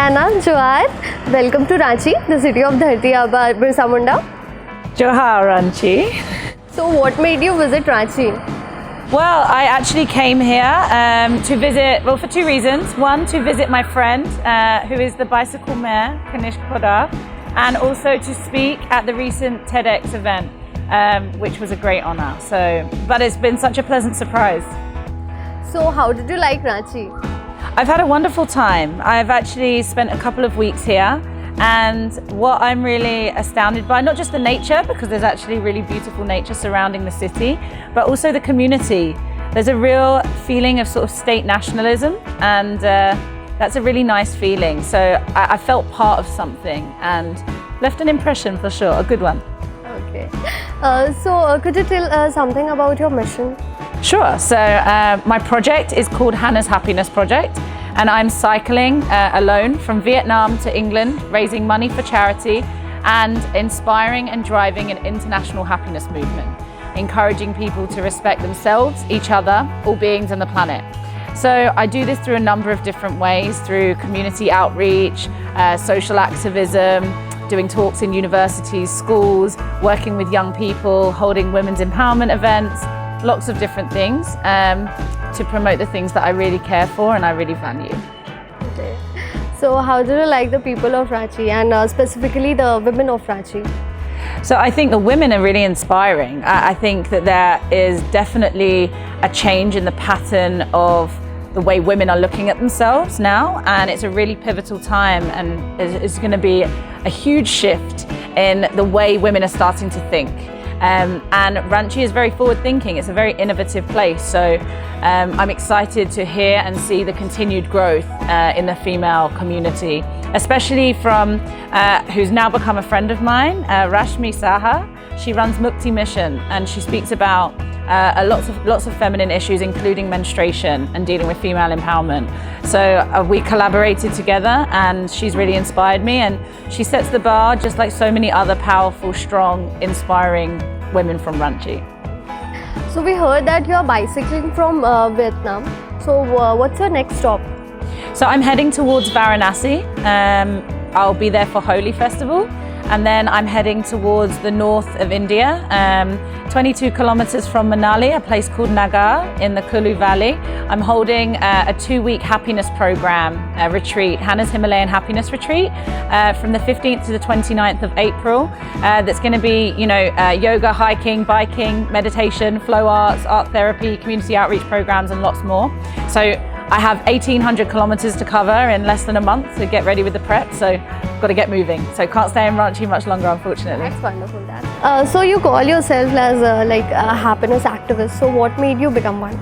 Anna, Johar. Welcome to Ranchi, the city of Dharti Aba Birsa Munda. Johar, Ranchi. So what made you visit Ranchi? Well, I actually came here to visit, well, for two reasons. One, to visit my friend, who is the bicycle mayor, Kanishka, Poddar, and also to speak at the recent TEDx event, which was a great honor. But it's been such a pleasant surprise. So how did you like Ranchi? I've had a wonderful time. I've actually spent a couple of weeks here, and what I'm really astounded by, not just the nature, because there's actually really beautiful nature surrounding the city, but also the community. There's a real feeling of sort of state nationalism, and that's a really nice feeling. So I felt part of something and left an impression for sure, a good one. Okay. Could you tell us something about your mission? Sure. So my project is called Hannah's Happiness Project, and I'm cycling alone from Vietnam to England, raising money for charity and inspiring and driving an international happiness movement, encouraging people to respect themselves, each other, all beings on the planet. So I do this through a number of different ways, through community outreach, social activism, doing talks in universities, schools, working with young people, holding women's empowerment events, lots of different things to promote the things that I really care for and I really value. Okay. So how do you like the people of Ranchi and specifically the women of Ranchi? So I think the women are really inspiring. I think that there is definitely a change in the pattern of the way women are looking at themselves now, and it's a really pivotal time, and it's going to be a huge shift in the way women are starting to think. And Ranchi is very forward thinking. It's a very innovative place. So I'm excited to hear and see the continued growth in the female community, especially from who's now become a friend of mine, Rashmi Saha. She runs Mukti Mission, and she speaks about lots of feminine issues, including menstruation and dealing with female empowerment. So we collaborated together, and she's really inspired me, and she sets the bar just like so many other powerful, strong, inspiring women from Ranchi. So we heard that you are bicycling from Vietnam. So what's your next stop? So I'm heading towards Varanasi. I'll be there for Holi Festival. And then I'm heading towards the north of India, 22 kilometers from Manali, a place called Naggar in the Kulu Valley. I'm holding a 2-week happiness program, a retreat, Hannah's Himalayan Happiness Retreat, from the 15th to the 29th of April. That's going to be, yoga, hiking, biking, meditation, flow arts, art therapy, community outreach programs, and lots more. So I have 1,800 kilometers to cover in less than a month to get ready with the prep, so I've got to get moving. So can't stay in Ranchi much longer, unfortunately. That's wonderful, Dad. So you call yourself as a happiness activist. So what made you become one?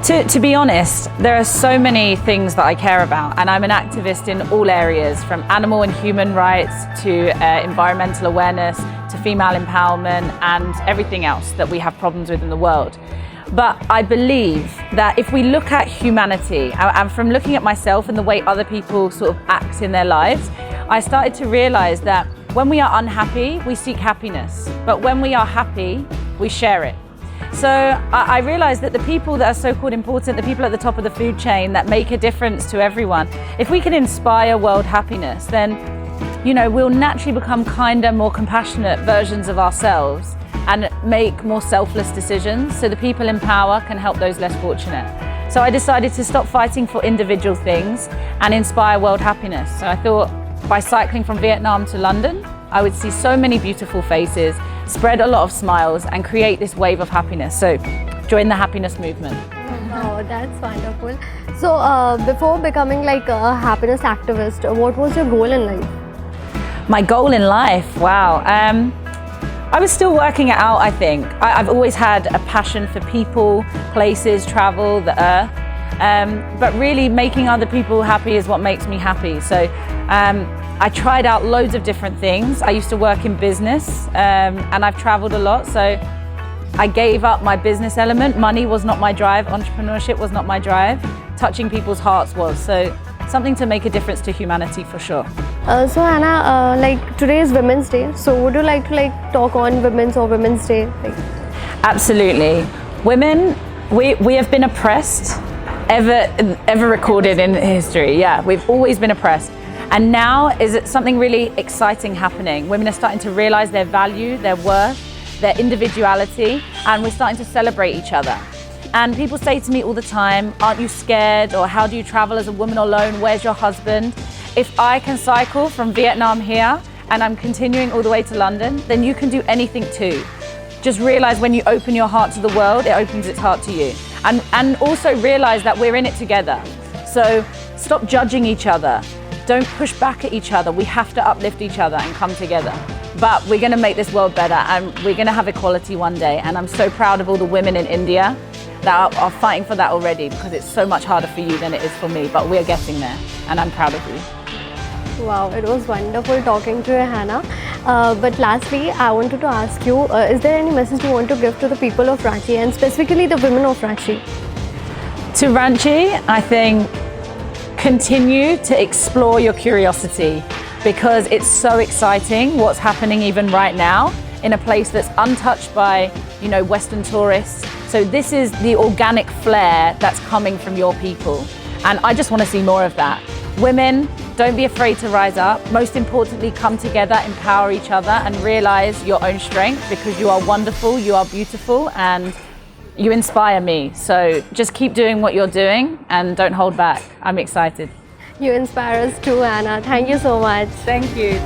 To be honest, there are so many things that I care about, and I'm an activist in all areas, from animal and human rights to environmental awareness to female empowerment and everything else that we have problems with in the world. But I believe that if we look at humanity, and from looking at myself and the way other people sort of act in their lives, I started to realize that when we are unhappy, we seek happiness. But when we are happy, we share it. So I realized that the people that are so-called important, the people at the top of the food chain that make a difference to everyone, if we can inspire world happiness, then, we'll naturally become kinder, more compassionate versions of ourselves and make more selfless decisions so the people in power can help those less fortunate. So I decided to stop fighting for individual things and inspire world happiness. So I thought by cycling from Vietnam to London, I would see so many beautiful faces, spread a lot of smiles, and create this wave of happiness. So join the happiness movement. Oh, that's wonderful. So before becoming a happiness activist, what was your goal in life? My goal in life? Wow. I was still working it out, I think. I've always had a passion for people, places, travel, the earth. But really making other people happy is what makes me happy. So I tried out loads of different things. I used to work in business and I've traveled a lot. So I gave up my business element. Money was not my drive. Entrepreneurship was not my drive. Touching people's hearts was. So something to make a difference to humanity for sure. So Hannah, today is Women's Day. So would you like to talk on Women's Day? Absolutely. Women, we have been oppressed ever recorded in history. Yeah, we've always been oppressed. And now is something really exciting happening. Women are starting to realize their value, their worth, their individuality, and we're starting to celebrate each other. And people say to me all the time, aren't you scared? Or how do you travel as a woman alone? Where's your husband? If I can cycle from Vietnam here and I'm continuing all the way to London, then you can do anything too. Just realize when you open your heart to the world, it opens its heart to you. And also realize that we're in it together. So stop judging each other. Don't push back at each other. We have to uplift each other and come together. But we're going to make this world better, and we're going to have equality one day. And I'm so proud of all the women in India that are fighting for that already, because it's so much harder for you than it is for me. But we're getting there, and I'm proud of you. Wow, it was wonderful talking to you, Hannah. But lastly, I wanted to ask you, is there any message you want to give to the people of Ranchi, and specifically the women of Ranchi? To Ranchi, I think continue to explore your curiosity, because it's so exciting what's happening even right now in a place that's untouched by, Western tourists. So this is the organic flair that's coming from your people. And I just want to see more of that. Women, don't be afraid to rise up. Most importantly, come together, empower each other, and realize your own strength, because you are wonderful, you are beautiful, and you inspire me. So just keep doing what you're doing and don't hold back. I'm excited. You inspire us too, Anna. Thank you so much. Thank you.